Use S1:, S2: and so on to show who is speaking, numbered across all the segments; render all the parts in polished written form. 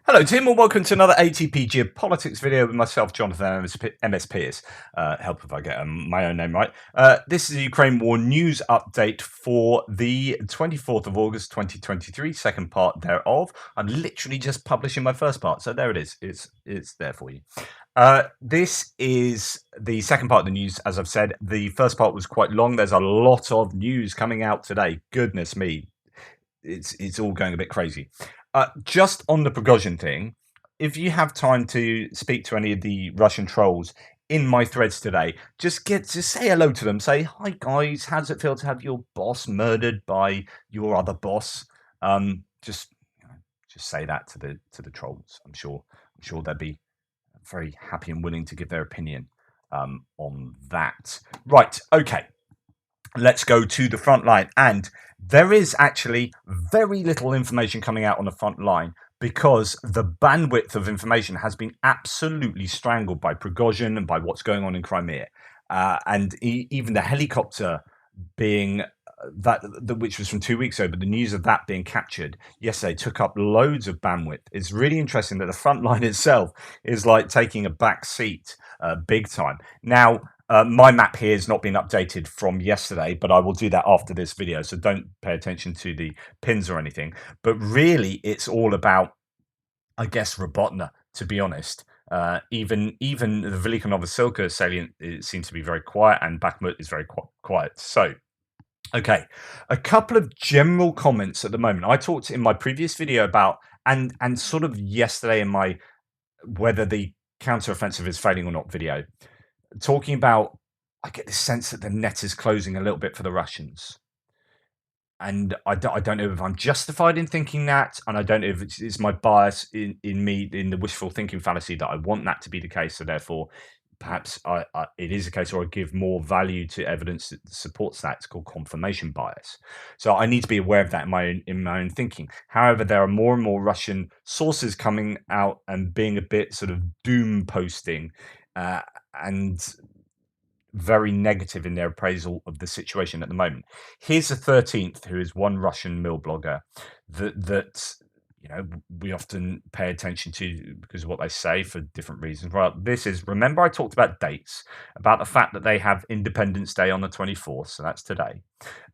S1: Hello, Tim, and welcome to another ATP Geopolitics video with myself, Jonathan MS Pierce. Help if I get my own name right. This is a Ukraine War news update for the 24th of August 2023, second part thereof. I'm literally just publishing my first part, so there it is. It's there for you. This is the second part of the news. As I've said, the first part was quite long. There's a lot of news coming out today. Goodness me, it's all going a bit crazy. Just on the Prigozhin thing, if you have time to speak to any of the Russian trolls in my threads today, just say hello to them. Say hi, guys. How does it feel to have your boss murdered by your other boss? Just just say that to the trolls. I'm sure they'd be very happy and willing to give their opinion on that. Right. Okay. Let's go to the front line. And there is actually very little information coming out on the front line because the bandwidth of information has been absolutely strangled by Prigozhin and by what's going on in Crimea. And even the helicopter being which was from 2 weeks ago, but the news of that being captured yesterday took up loads of bandwidth. It's really interesting that the front line itself is like taking a back seat big time. Now, my map here has not been updated from yesterday, but I will do that after this video, so don't pay attention to the pins or anything. But really, it's all about, I guess, Robotna, to be honest. Even the Velika Novosilka salient seems to be very quiet, and Bakhmut is very quiet. So, okay, a couple of general comments at the moment. I talked in my previous video about, and sort of yesterday in my whether the counteroffensive is failing or not video, talking about, I get the sense that the net is closing a little bit for the Russians. And I don't know if I'm justified in thinking that, and I don't know if it's my bias in me, in the wishful thinking fallacy, that I want that to be the case. So therefore, perhaps it is the case, or I give more value to evidence that supports that. It's called confirmation bias. So I need to be aware of that in my own thinking. However, there are more and more Russian sources coming out and being a bit sort of doom posting, and very negative in their appraisal of the situation at the moment. Here's the 13th, who is one Russian mill blogger that we often pay attention to because of what they say for different reasons. Well, this is, remember I talked about dates, about the fact that they have Independence Day on the 24th, so that's today,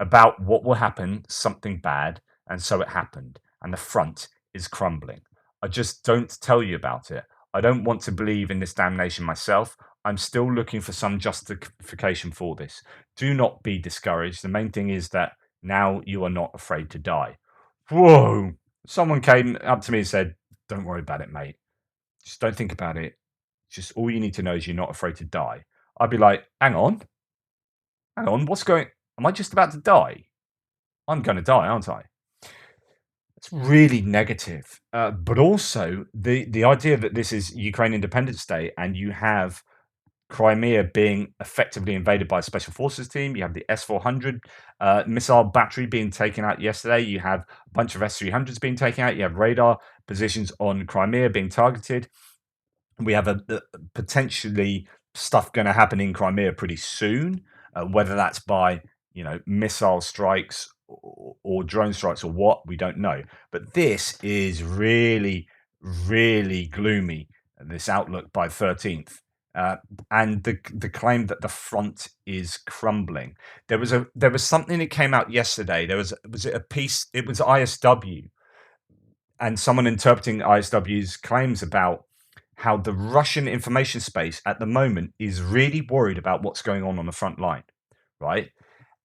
S1: about what will happen, something bad, and so it happened, and the front is crumbling. I just don't tell you about it. I don't want to believe in this damnation myself. I'm still looking for some justification for this. Do not be discouraged. The main thing is that now you are not afraid to die. Whoa! Someone came up to me and said, "Don't worry about it, mate. Just don't think about it. Just all you need to know is you're not afraid to die." I'd be like, hang on. What's going? Am I just about to die? I'm going to die, aren't I? It's really negative. But also the idea that this is Ukraine Independence Day and you have Crimea being effectively invaded by a special forces team. You have the S-400 missile battery being taken out yesterday. You have a bunch of S-300s being taken out. You have radar positions on Crimea being targeted. We have a potentially stuff going to happen in Crimea pretty soon, whether that's by missile strikes or drone strikes or what, we don't know. But this is really, really gloomy, this outlook by 13th. And the claim that the front is crumbling. There was something that came out yesterday. Was it a piece? It was ISW, and someone interpreting ISW's claims about how the Russian information space at the moment is really worried about what's going on the front line, right?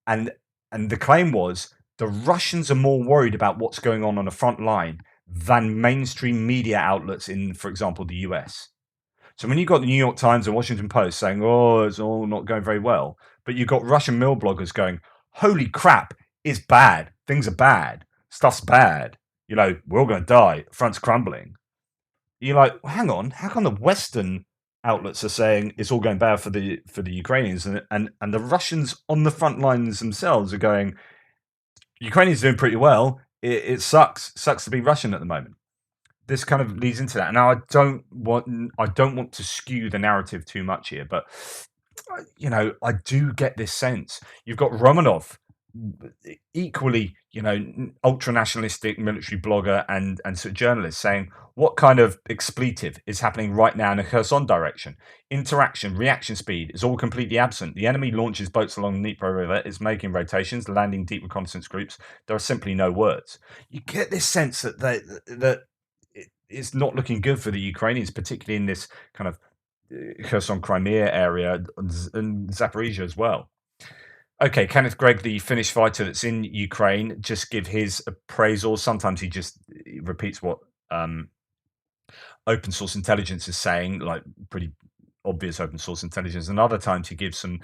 S1: And the claim was the Russians are more worried about what's going on the front line than mainstream media outlets in, for example, the US. So when you've got the New York Times and Washington Post saying, "Oh, it's all not going very well," but you've got Russian mill bloggers going, "Holy crap, it's bad. Things are bad. Stuff's bad. We're all going to die. The front's crumbling." You're like, well, hang on, how come the Western outlets are saying it's all going bad for the Ukrainians, and the Russians on the front lines themselves are going, Ukrainians are doing pretty well. It sucks to be Russian at the moment. This kind of leads into that. Now, I don't want to skew the narrative too much here, but I do get this sense. You've got Romanov, equally, ultra nationalistic military blogger and sort of journalist, saying, What kind of expletive is happening right now in the Kherson direction? Interaction, reaction speed is all completely absent. The enemy launches boats along the Dnipro River, is making rotations, landing deep reconnaissance groups. There are simply no words. You get this sense that it's not looking good for the Ukrainians, particularly in this kind of Kherson Crimea area and Zaporizhia as well. Okay, Kenneth Gregg, the Finnish fighter that's in Ukraine, just give his appraisal. Sometimes he repeats what open source intelligence is saying, like pretty obvious open source intelligence, and other times he gives some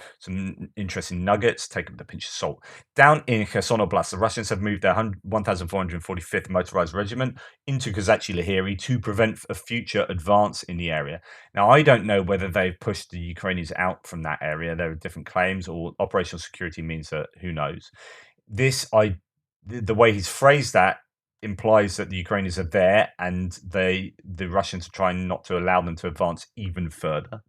S1: interesting nuggets. Take them with a pinch of salt. Down in Kherson Oblast, the Russians have moved their 1,445th Motorized Regiment into Kozachi Lahiri to prevent a future advance in the area. Now, I don't know whether they've pushed the Ukrainians out from that area. There are different claims, or operational security means that who knows. The way he's phrased that implies that the Ukrainians are there and the Russians are trying not to allow them to advance even further.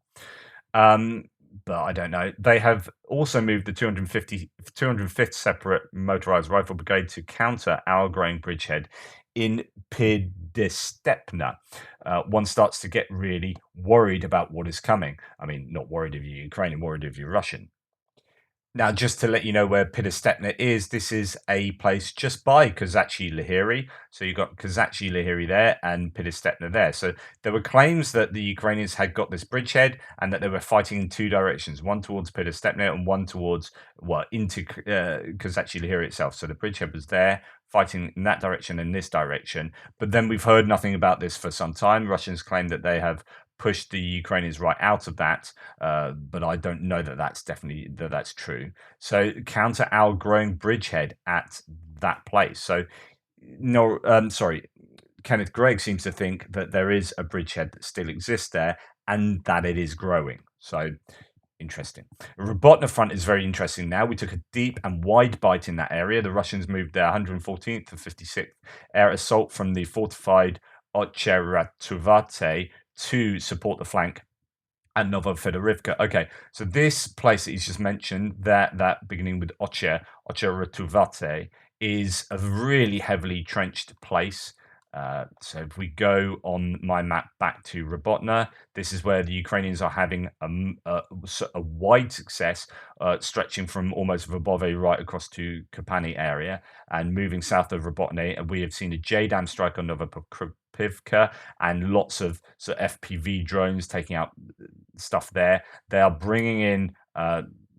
S1: Um, but I don't know. They have also moved the 205th Separate Motorized Rifle Brigade to counter our growing bridgehead in Pidestepna. One starts to get really worried about what is coming. I mean, not worried if you're Ukrainian, worried if you're Russian. Now, just to let you know where Pidestepna is, this is a place just by Kozachi Lahiri. So you've got Kozachi Lahiri there and Pidestepna there. So there were claims that the Ukrainians had got this bridgehead and that they were fighting in two directions, one towards Pidestepna and one towards, into Kozachi Lahiri itself. So the bridgehead was there, fighting in that direction and this direction. But then we've heard nothing about this for some time. Russians claim that they have pushed the Ukrainians right out of that, but I don't know that that's true. So counter our growing bridgehead at that place. So no, sorry, Kenneth Gregg seems to think that there is a bridgehead that still exists there and that it is growing. So interesting. Robotna front is very interesting now. We took a deep and wide bite in that area. The Russians moved their 114th and 56th air assault from the fortified Ocheratuvate to support the flank at Novofedorivka. Okay, so this place that he's just mentioned, that beginning with Ocheratuvate, is a really heavily trenched place. So if we go on my map back to Robotna, this is where the Ukrainians are having a wide success, stretching from almost Verbove right across to Kapani area and moving south of Robotna. And we have seen a JDAM strike on Novopivka and lots of FPV drones taking out stuff there. They are bringing in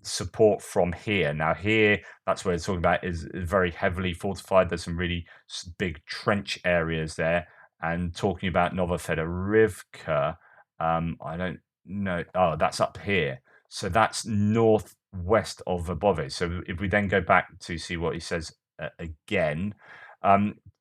S1: support from here. Now here, that's where it's talking about is very heavily fortified. There's some really big trench areas there. And talking about Novofedorivka, I don't know. Oh, that's up here. So that's northwest of Verbove. So if we then go back to see what he says again,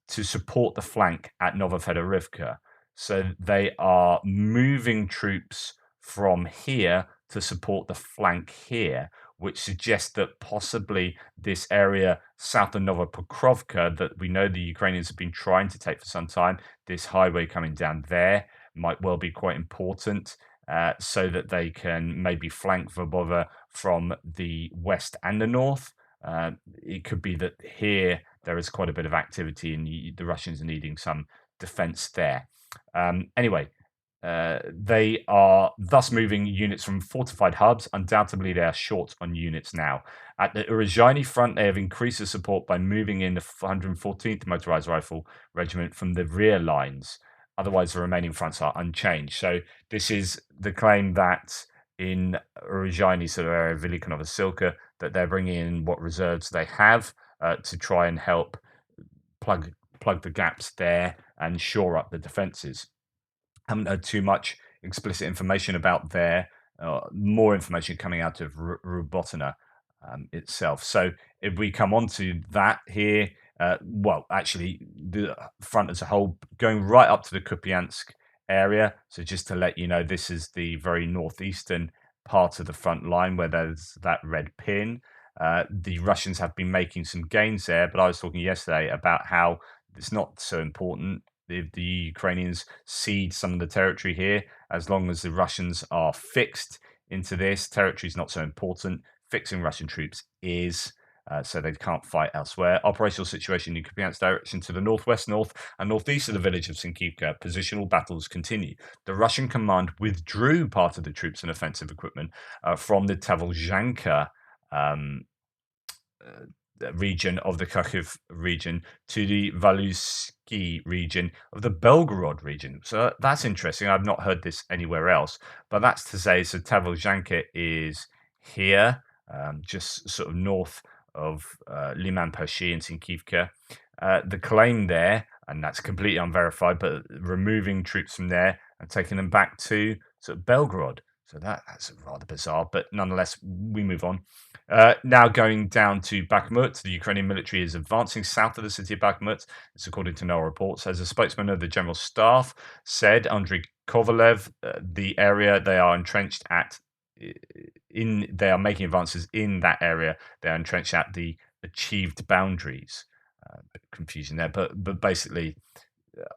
S1: to support the flank at Novofedorivka. So they are moving troops from here to support the flank here, which suggests that possibly this area south of Novopokrovka that we know the Ukrainians have been trying to take for some time, this highway coming down there might well be quite important, so that they can maybe flank Verbova from the west and the north. It could be that here there is quite a bit of activity and the Russians are needing some defense there. Anyway, they are thus moving units from fortified hubs. Undoubtedly, they are short on units now. At the Uruzhani front, they have increased the support by moving in the 114th Motorized Rifle Regiment from the rear lines. Otherwise, the remaining fronts are unchanged. So this is the claim that in Uruzhani, sort of area Velikanova Silka, that they're bringing in what reserves they have to try and help plug the gaps there and shore up the defences. Haven't heard too much explicit information about there. More information coming out of Robotna itself. So if we come on to that here, well, actually, the front as a whole, going right up to the Kupiansk area. So just to let you know, this is the very northeastern part of the front line where there's that red pin. The Russians have been making some gains there, but I was talking yesterday about how it's not so important if the Ukrainians cede some of the territory here, as long as the Russians are fixed into this. Territory is not so important. Fixing Russian troops is. so they can't fight elsewhere. Operational situation in Kupiansk's direction to the northwest, north, and northeast of the village of Sinkivka. Positional battles continue. The Russian command withdrew part of the troops and offensive equipment from the Tavolzhanka um, region of the Kharkiv region to the Valuski region of the Belgorod region. So that's interesting. I've not heard this anywhere else, but that's to say, so Tavolzhanka is here, just sort of north of Liman Pashi and Sinkivka. The claim there, and that's completely unverified, but removing troops from there and taking them back to sort of Belgorod. So that's rather bizarre, but nonetheless, we move on. Now going down to Bakhmut, the Ukrainian military is advancing south of the city of Bakhmut. It's according to NOAA reports. As a spokesman of the general staff said, Andriy Kovalev, the area they are entrenched at, they are making advances in that area. They are entrenched at the achieved boundaries. Bit confusion there, but basically,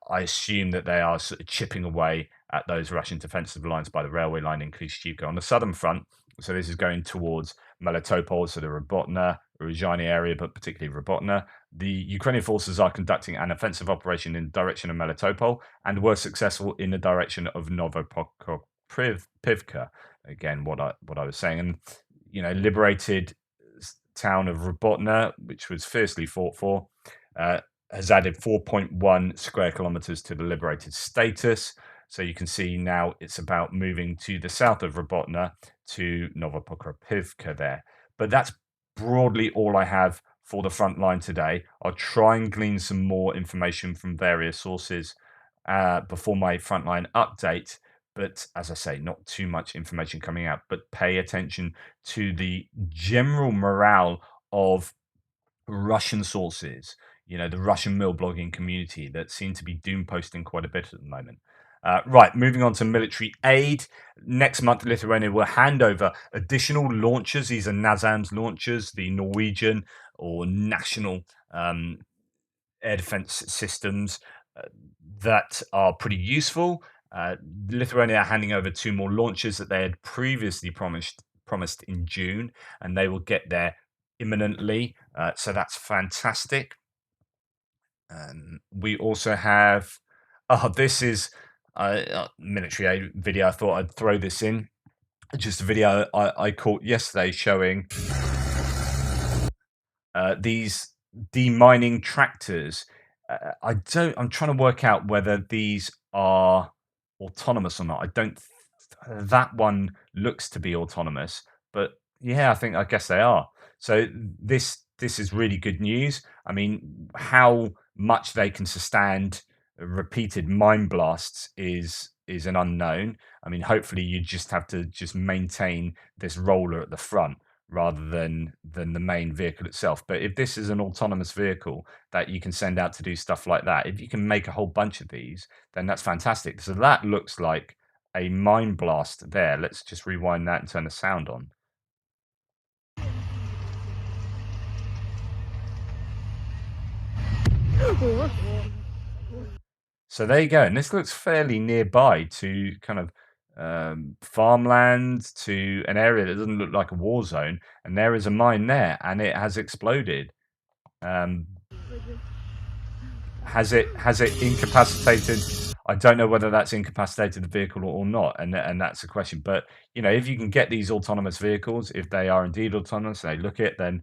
S1: I assume that they are sort of chipping away at those Russian defensive lines by the railway line in Klishchiivka. On the southern front, so this is going towards Melitopol, so the Robotna, Ruzhany area, but particularly Robotna. The Ukrainian forces are conducting an offensive operation in the direction of Melitopol and were successful in the direction of Novopokrovivka. Again, what I was saying, and liberated town of Robotna, which was fiercely fought for. Has added 4.1 square kilometers to the liberated status. So you can see now it's about moving to the south of Robotna to Novopokrovivka there. But that's broadly all I have for the front line today. I'll try and glean some more information from various sources before my frontline update. But as I say, not too much information coming out, but pay attention to the general morale of Russian sources, the Russian mill blogging community that seem to be doom posting quite a bit at the moment. Right, moving on to military aid. Next month, Lithuania will hand over additional launchers. These are NASAMS launchers, the Norwegian or national air defense systems that are pretty useful. Lithuania are handing over 2 more launchers that they had previously promised in June, and they will get there imminently. So that's fantastic. We also have, this is military aid video. I thought I'd throw this in. Just a video I caught yesterday showing these demining tractors. I'm trying to work out whether these are autonomous or not. I don't. That one looks to be autonomous, but yeah, I guess they are. So this is really good news. I mean, how much they can sustain repeated mine blasts is an unknown. I mean, hopefully you just have to just maintain this roller at the front rather than the main vehicle itself. But if this is an autonomous vehicle that you can send out to do stuff like that, if you can make a whole bunch of these, then that's fantastic. So that looks like a mine blast there. Let's just rewind that and turn the sound on. So there you go. And this looks fairly nearby to kind of farmland, to an area that doesn't look like a war zone. And there is a mine there, and it has exploded. Has it incapacitated? I don't know whether that's incapacitated the vehicle or not, and that's a question. But if you can get these autonomous vehicles, if they are indeed autonomous, they look it, then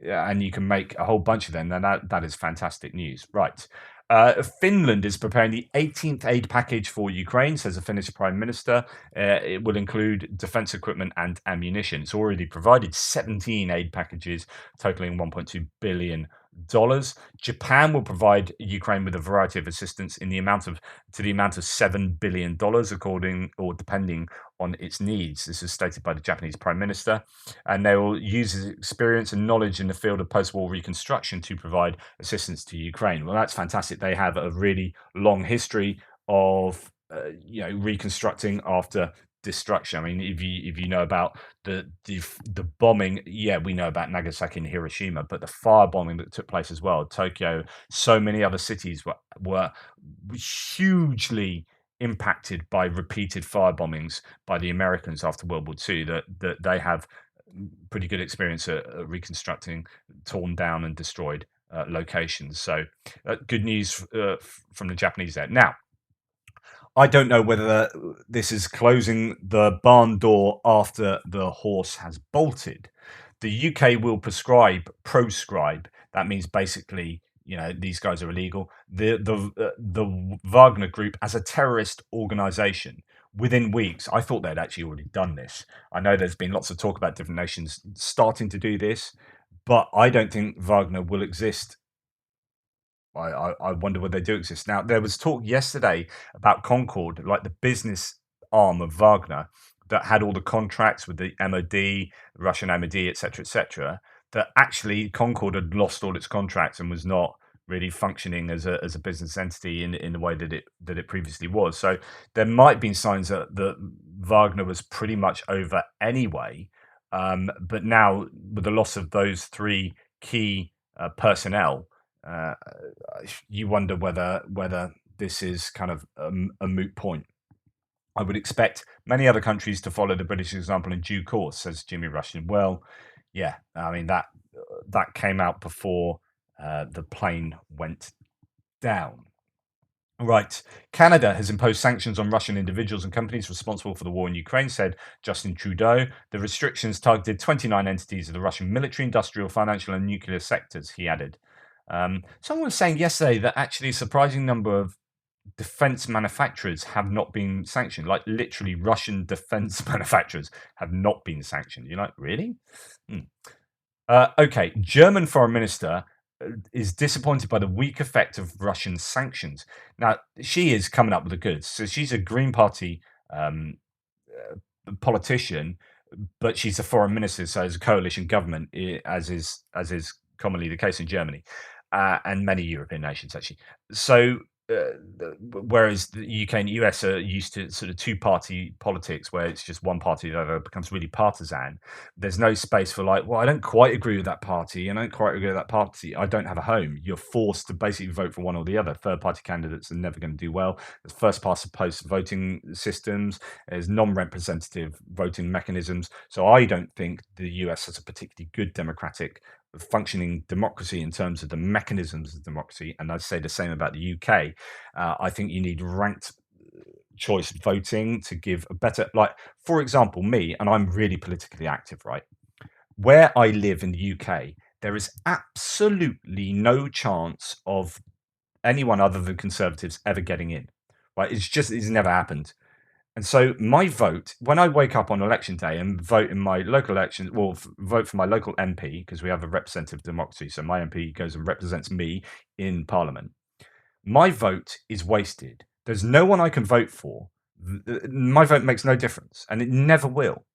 S1: yeah, and you can make a whole bunch of them, then that is fantastic news. Right. Finland is preparing the 18th aid package for Ukraine, says the Finnish Prime Minister. It will include defense equipment and ammunition. It's already provided 17 aid packages totaling $1.2 billion. Japan will provide Ukraine with a variety of assistance to the amount of $7 billion, according or depending on its needs. This is stated by the Japanese Prime Minister, and they will use his experience and knowledge in the field of post-war reconstruction to provide assistance to Ukraine. Well, that's fantastic. They have a really long history of reconstructing after destruction. I mean, if you know about the bombing, yeah, we know about Nagasaki and Hiroshima, but the fire bombing that took place as well, Tokyo, so many other cities were hugely impacted by repeated fire bombings by the Americans after World War II. That they have pretty good experience at reconstructing torn down and destroyed locations. So good news from the Japanese there. Now, I don't know whether this is closing the barn door after the horse has bolted. The UK will proscribe. That means basically, these guys are illegal. The Wagner Group as a terrorist organization within weeks. I thought they'd actually already done this. I know there's been lots of talk about different nations starting to do this, but I don't think Wagner will exist. I wonder whether they do exist. Now, there was talk yesterday about Concord, like the business arm of Wagner, that had all the contracts with the MOD, Russian MOD, etc., that actually Concord had lost all its contracts and was not really functioning as a business entity in the way that it previously was. So there might have been signs that Wagner was pretty much over anyway. But now, with the loss of those three key personnel, uh, you wonder whether this is kind of a moot point. I would expect many other countries to follow the British example in due course, says Jimmy Rushing. Well, yeah, I mean that came out before the plane went down. Right. Canada has imposed sanctions on Russian individuals and companies responsible for the war in Ukraine, said Justin Trudeau. The restrictions targeted 29 entities of the Russian military, industrial, financial, and nuclear sectors, he added. Someone was saying yesterday that actually a surprising number of defense manufacturers have not been sanctioned. Like literally, Russian defense manufacturers have not been sanctioned. You're like, really? Hmm. Okay, German foreign minister is disappointed by the weak effect of Russian sanctions. Now, she is coming up with the goods. So she's a Green Party um, politician, but she's a foreign minister, so it's a coalition government, as is commonly the case in Germany and many European nations actually. So whereas the UK and US are used to sort of two-party politics, where it's just one party that becomes really partisan. There's no space for like, well, I don't quite agree with that party, and I don't quite agree with that party. I don't have a home. You're forced to basically vote for one or the other. Third-party candidates are never going to do well. There's first-past-the-post voting systems. There's non-representative voting mechanisms. So I don't think the US has a particularly good democratic functioning democracy in terms of the mechanisms of democracy. And I'd say the same about the UK. I think you need ranked choice voting to give a better, like, for example, me, and I'm really politically active, right? Where I live in the UK, there is absolutely no chance of anyone other than Conservatives ever getting in. Right? It's never happened. And so my vote, when I wake up on election day and vote in my local election, well, vote for my local MP, because we have a representative democracy. So my MP goes and represents me in Parliament. My vote is wasted. There's no one I can vote for. My vote makes no difference, and it never will,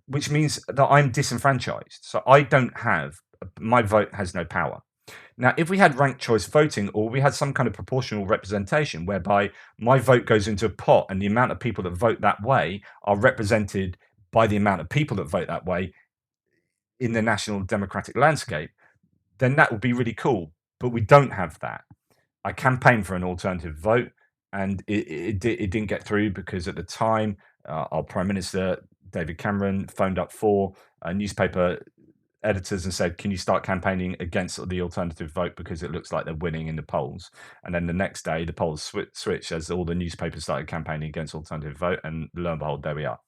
S1: which means that I'm disenfranchised. So I don't have, my vote has no power. Now, if we had ranked choice voting, or we had some kind of proportional representation whereby my vote goes into a pot and the amount of people that vote that way are represented by the amount of people that vote that way in the national democratic landscape, then that would be really cool. But we don't have that. I campaigned for an alternative vote, and it didn't get through because at the time, our Prime Minister, David Cameron, phoned up four newspaper editors and said, "Can you start campaigning against the alternative vote because it looks like they're winning in the polls?" And then the next day, the polls switched as all the newspapers started campaigning against alternative vote, and lo and behold, there we are.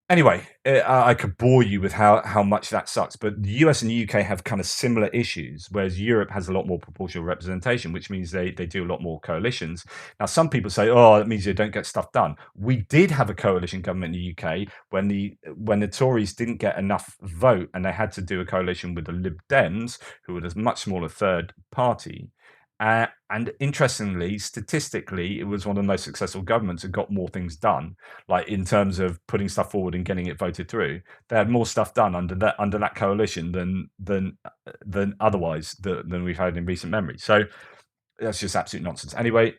S1: Anyway, I could bore you with how much that sucks, but the US and the UK have kind of similar issues, whereas Europe has a lot more proportional representation, which means they do a lot more coalitions. Now, some people say, "Oh, that means you don't get stuff done." We did have a coalition government in the UK when the Tories didn't get enough vote, and they had to do a coalition with the Lib Dems, who were a much smaller third party. And interestingly, statistically, it was one of the most successful governments that got more things done, like in terms of putting stuff forward and getting it voted through. They had more stuff done under that coalition than otherwise than we've had in recent memory. So that's just absolute nonsense. Anyway,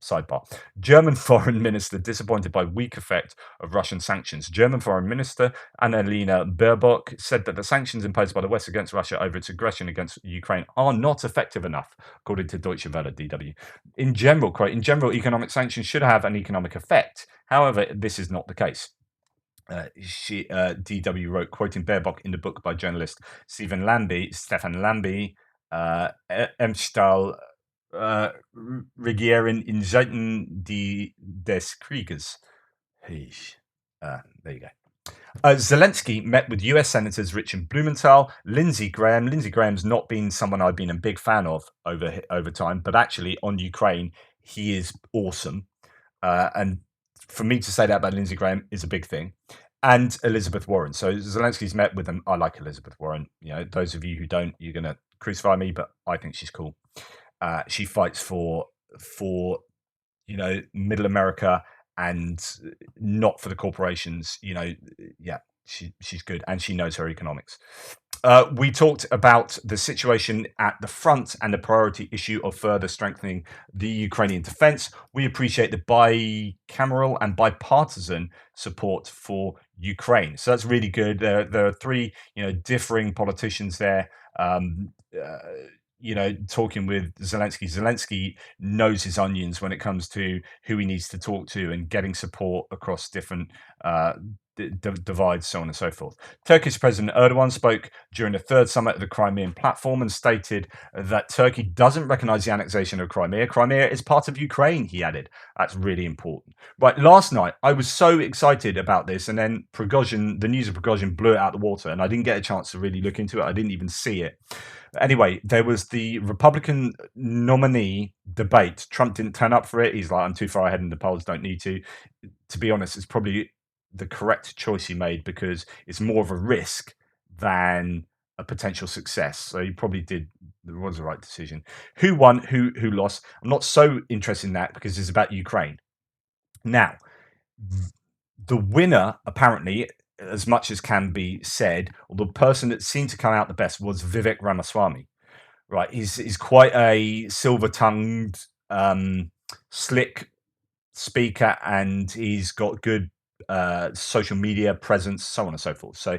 S1: sidebar. German foreign minister disappointed by weak effect of Russian sanctions. German foreign minister Annalena Baerbock said that the sanctions imposed by the West against Russia over its aggression against Ukraine are not effective enough, according to Deutsche Welle DW. In general, economic sanctions should have an economic effect. However, this is not the case. DW wrote, quoting Baerbock in the book by journalist Stefan Lambie, Emstal regieren in Zeiten des Krieges. There you go. Zelensky met with US Senators Richard Blumenthal, Lindsey Graham. Lindsey Graham's not been someone I've been a big fan of over time, but actually on Ukraine, he is awesome. And for me to say that about Lindsey Graham is a big thing. And Elizabeth Warren. So Zelensky's met with them. I like Elizabeth Warren. You know, those of you who don't, you're going to crucify me, but I think she's cool. She fights for middle America and not for the corporations. Yeah, she's good and she knows her economics. We talked about the situation at the front and the priority issue of further strengthening the Ukrainian defense. We appreciate the bicameral and bipartisan support for Ukraine. So that's really good. There are three, differing politicians there. Talking with Zelensky. Zelensky knows his onions when it comes to who he needs to talk to and getting support across different divides, so on and so forth. Turkish President Erdogan spoke during the third summit of the Crimean platform and stated that Turkey doesn't recognize the annexation of Crimea. Crimea is part of Ukraine, he added. That's really important. Right, last night, I was so excited about this, and then the news of Prigozhin blew it out of the water, and I didn't get a chance to really look into it. I didn't even see it. Anyway, there was the Republican nominee debate. Trump didn't turn up for it. He's like, I'm too far ahead in the polls, don't need to. To be honest, it's probably the correct choice he made because it's more of a risk than a potential success. So he probably was the right decision. Who won, who lost? I'm not so interested in that because it's about Ukraine. Now, the winner, apparently, as much as can be said, or the person that seemed to come out the best was Vivek Ramaswamy. Right, he's quite a silver-tongued, slick speaker, and he's got good social media presence, so on and so forth. So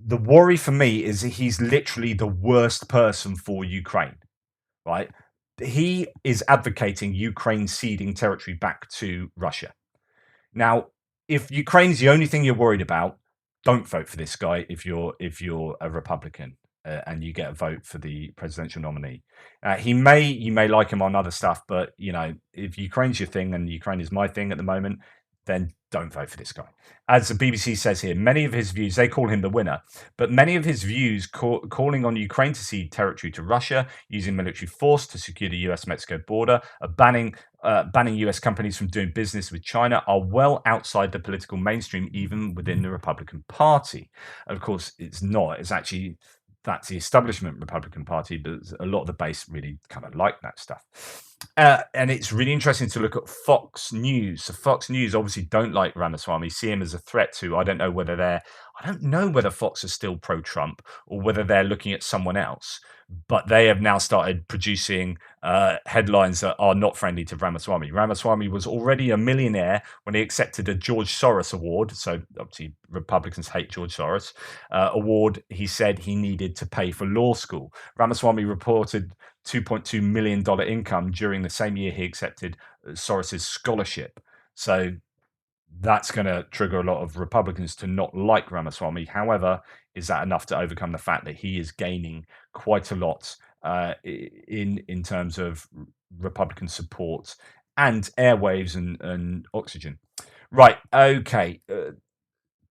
S1: the worry for me is he's literally the worst person for Ukraine. Right, he is advocating Ukraine ceding territory back to Russia. Now, if Ukraine's the only thing you're worried about, don't vote for this guy if you're a Republican and you get a vote for the presidential nominee. You may like him on other stuff, but if Ukraine's your thing and Ukraine is my thing at the moment, then don't vote for this guy. As the BBC says here, many of his views, they call him the winner, but many of his views calling on Ukraine to cede territory to Russia, using military force to secure the US-Mexico border, banning US companies from doing business with China are well outside the political mainstream, even within the Republican Party. Of course, it's not. It's actually that's the establishment Republican Party, but a lot of the base really kind of like that stuff. And it's really interesting to look at Fox News. So Fox News obviously don't like Ramaswamy, see him as a threat to. I don't know whether Fox is still pro-Trump or whether they're looking at someone else. But they have now started producing headlines that are not friendly to Ramaswamy. Ramaswamy was already a millionaire when he accepted a George Soros award. So obviously Republicans hate George Soros award. He said he needed to pay for law school. Ramaswamy reported $2.2 million income during the same year he accepted Soros's scholarship. So that's going to trigger a lot of Republicans to not like Ramaswamy. However, is that enough to overcome the fact that he is gaining quite a lot in terms of Republican support and airwaves and oxygen? Right. Okay.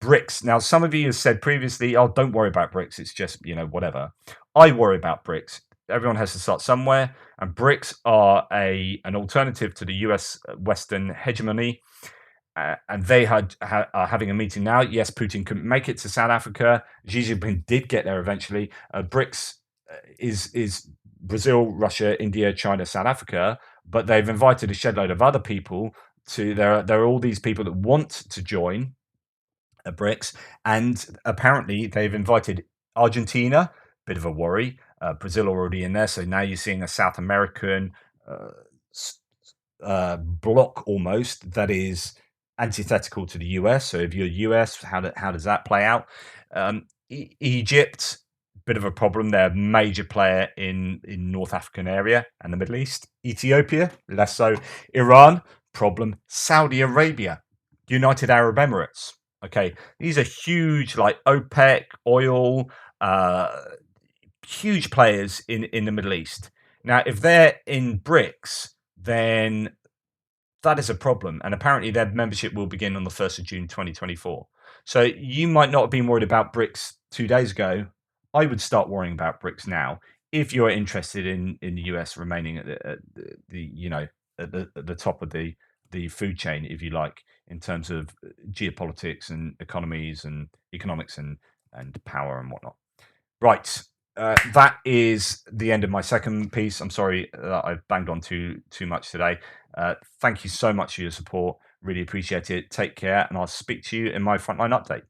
S1: BRICS. Now, some of you have said previously, "Oh, don't worry about BRICS. It's just whatever." I worry about BRICS. Everyone has to start somewhere, and BRICS are an alternative to the US Western hegemony. And they are having a meeting now. Yes, Putin couldn't make it to South Africa. Xi Jinping did get there eventually. BRICS is Brazil, Russia, India, China, South Africa, but they've invited a shed load of other people to. There are all these people that want to join BRICS, and apparently they've invited Argentina. Bit of a worry. Brazil already in there, so now you're seeing a South American block almost that is antithetical to the US. So if you're US, how does that play out? Egypt, bit of a problem. They're a major player in North African area and the Middle East. Ethiopia, less so. Iran, problem. Saudi Arabia, United Arab Emirates, Okay, these are huge, like OPEC, oil, uh, huge players in the Middle East. Now, if they're in BRICS, then that is a problem. And apparently, their membership will begin on the 1st of June 2024. So you might not have been worried about BRICS 2 days ago. I would start worrying about BRICS now if you're interested in the US remaining at the at the top of the food chain, if you like, in terms of geopolitics and economies and economics and power and whatnot. Right. That is the end of my second piece. I'm sorry that I've banged on too much today. Thank you so much for your support. Really appreciate it. Take care, and I'll speak to you in my Frontline update.